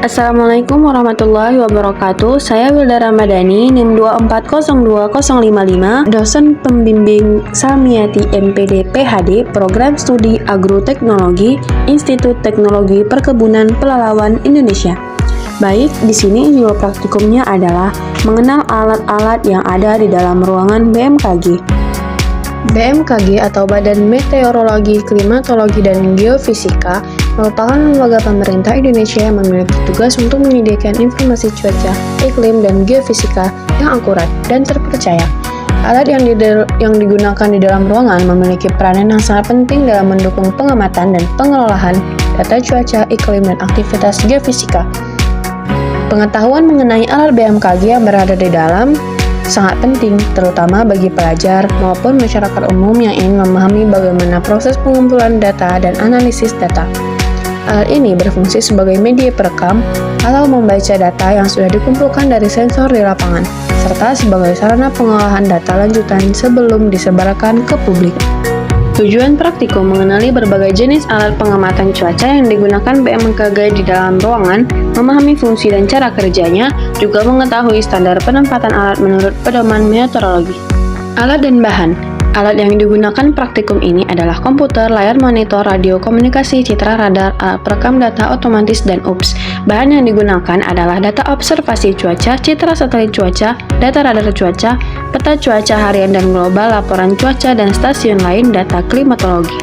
Assalamualaikum warahmatullahi wabarakatuh. Saya Wilda Ramadhani, NIM 2402055, dosen pembimbing Salmiati MPD PhD, Program Studi Agroteknologi, Institut Teknologi Perkebunan Pelalawan Indonesia. Baik, di sini judul praktikumnya adalah mengenal alat-alat yang ada di dalam ruangan BMKG. BMKG atau Badan Meteorologi, Klimatologi, dan Geofisika merupakan lembaga pemerintah Indonesia yang memiliki tugas untuk menyediakan informasi cuaca, iklim, dan geofisika yang akurat dan terpercaya. Alat yang digunakan di dalam ruangan memiliki peranan yang sangat penting dalam mendukung pengamatan dan pengelolaan data cuaca, iklim, dan aktivitas geofisika. Pengetahuan mengenai alat BMKG yang berada di dalam sangat penting, terutama bagi pelajar maupun masyarakat umum yang ingin memahami bagaimana proses pengumpulan data dan analisis data. Alat ini berfungsi sebagai media perekam atau membaca data yang sudah dikumpulkan dari sensor di lapangan, serta sebagai sarana pengolahan data lanjutan sebelum disebarkan ke publik. Tujuan praktikum mengenali berbagai jenis alat pengamatan cuaca yang digunakan BMKG di dalam ruangan, memahami fungsi dan cara kerjanya, juga mengetahui standar penempatan alat menurut pedoman meteorologi. Alat dan bahan. Alat yang digunakan praktikum ini adalah komputer, layar monitor, radio komunikasi, citra radar, alat perekam data otomatis, dan UPS. Bahan yang digunakan adalah data observasi cuaca, citra satelit cuaca, data radar cuaca, peta cuaca harian dan global, laporan cuaca, dan stasiun lain data klimatologi.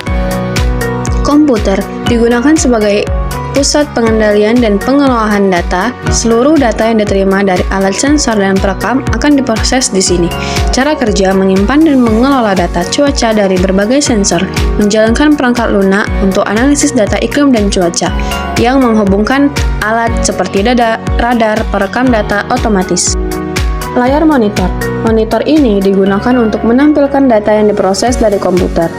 Komputer digunakan sebagai pusat pengendalian dan pengelolaan data. Seluruh data yang diterima dari alat sensor dan perekam akan diproses di sini. Cara kerja menyimpan dan mengelola data cuaca dari berbagai sensor, menjalankan perangkat lunak untuk analisis data iklim dan cuaca, yang menghubungkan alat seperti radar, perekam data otomatis. Layar monitor. Monitor ini digunakan untuk menampilkan data yang diproses dari komputer,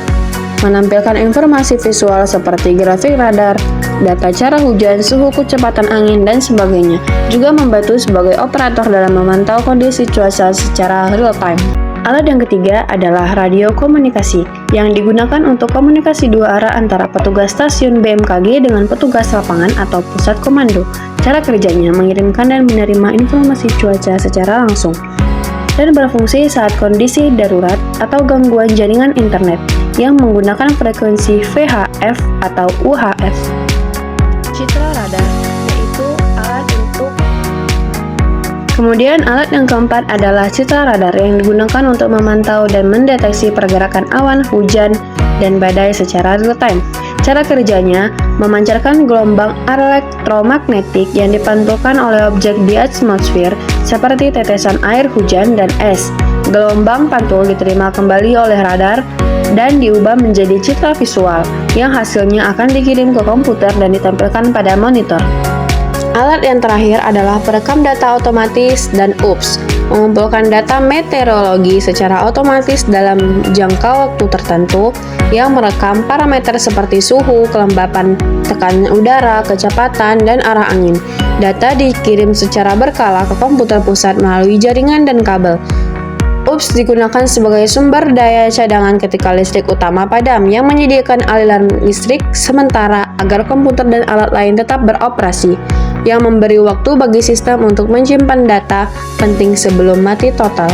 menampilkan informasi visual seperti grafik radar, data curah hujan, suhu, kecepatan angin, dan sebagainya. Juga membantu sebagai operator dalam memantau kondisi cuaca secara real time. Alat yang ketiga adalah radio komunikasi, yang digunakan untuk komunikasi dua arah antara petugas stasiun BMKG dengan petugas lapangan atau pusat komando. Cara kerjanya mengirimkan dan menerima informasi cuaca secara langsung, dan berfungsi saat kondisi darurat atau gangguan jaringan internet yang menggunakan frekuensi VHF atau UHF. Citra radar, yaitu alat untuk. Kemudian alat yang keempat adalah citra radar yang digunakan untuk memantau dan mendeteksi pergerakan awan, hujan, dan badai secara real time. Cara kerjanya memancarkan gelombang elektromagnetik yang dipantulkan oleh objek di atmosfer seperti tetesan air hujan dan es. Gelombang pantul diterima kembali oleh radar dan diubah menjadi citra visual yang hasilnya akan dikirim ke komputer dan ditampilkan pada monitor. Alat yang terakhir adalah perekam data otomatis dan UPS, mengumpulkan data meteorologi secara otomatis dalam jangka waktu tertentu yang merekam parameter seperti suhu, kelembapan, tekanan udara, kecepatan, dan arah angin. Data dikirim secara berkala ke komputer pusat melalui jaringan dan kabel. UPS digunakan sebagai sumber daya cadangan ketika listrik utama padam yang menyediakan aliran listrik sementara agar komputer dan alat lain tetap beroperasi, yang memberi waktu bagi sistem untuk menyimpan data penting sebelum mati total.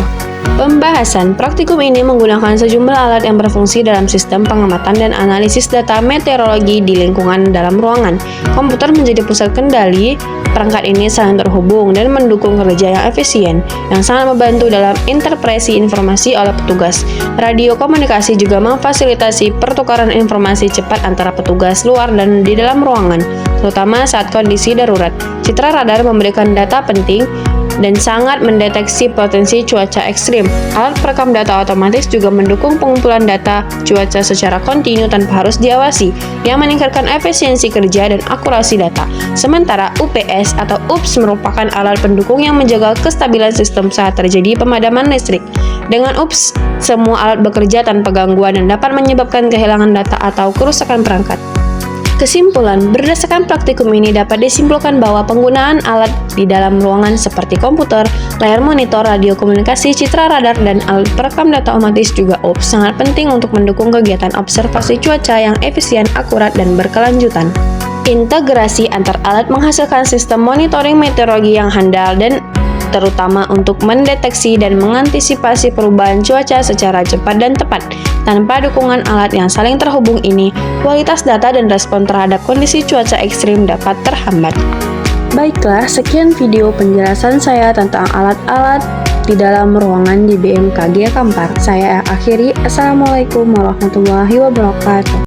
Pembahasan praktikum ini menggunakan sejumlah alat yang berfungsi dalam sistem pengamatan dan analisis data meteorologi di lingkungan dalam ruangan. Komputer menjadi pusat kendali. Perangkat ini saling terhubung dan mendukung kerja yang efisien, yang sangat membantu dalam interpretasi informasi oleh petugas. Radio komunikasi juga memfasilitasi pertukaran informasi cepat antara petugas luar dan di dalam ruangan, terutama saat kondisi darurat. Citra radar memberikan data penting dan sangat mendeteksi potensi cuaca ekstrim. Alat perekam data otomatis juga mendukung pengumpulan data cuaca secara kontinu tanpa harus diawasi, yang meningkatkan efisiensi kerja dan akurasi data. Sementara UPS atau UPS merupakan alat pendukung yang menjaga kestabilan sistem saat terjadi pemadaman listrik. Dengan UPS, semua alat bekerja tanpa gangguan dan dapat menyebabkan kehilangan data atau kerusakan perangkat. Kesimpulan, berdasarkan praktikum ini dapat disimpulkan bahwa penggunaan alat di dalam ruangan seperti komputer, layar monitor, radio komunikasi, citra radar, dan alat perekam data otomatis juga UPS sangat penting untuk mendukung kegiatan observasi cuaca yang efisien, akurat, dan berkelanjutan. Integrasi antar alat menghasilkan sistem monitoring meteorologi yang handal dan terutama untuk mendeteksi dan mengantisipasi perubahan cuaca secara cepat dan tepat. Tanpa dukungan alat yang saling terhubung ini, kualitas data dan respon terhadap kondisi cuaca ekstrim dapat terhambat. Baiklah, sekian video penjelasan saya tentang alat-alat di dalam ruangan di BMKG Kampar. Saya akhiri. Assalamualaikum warahmatullahi wabarakatuh.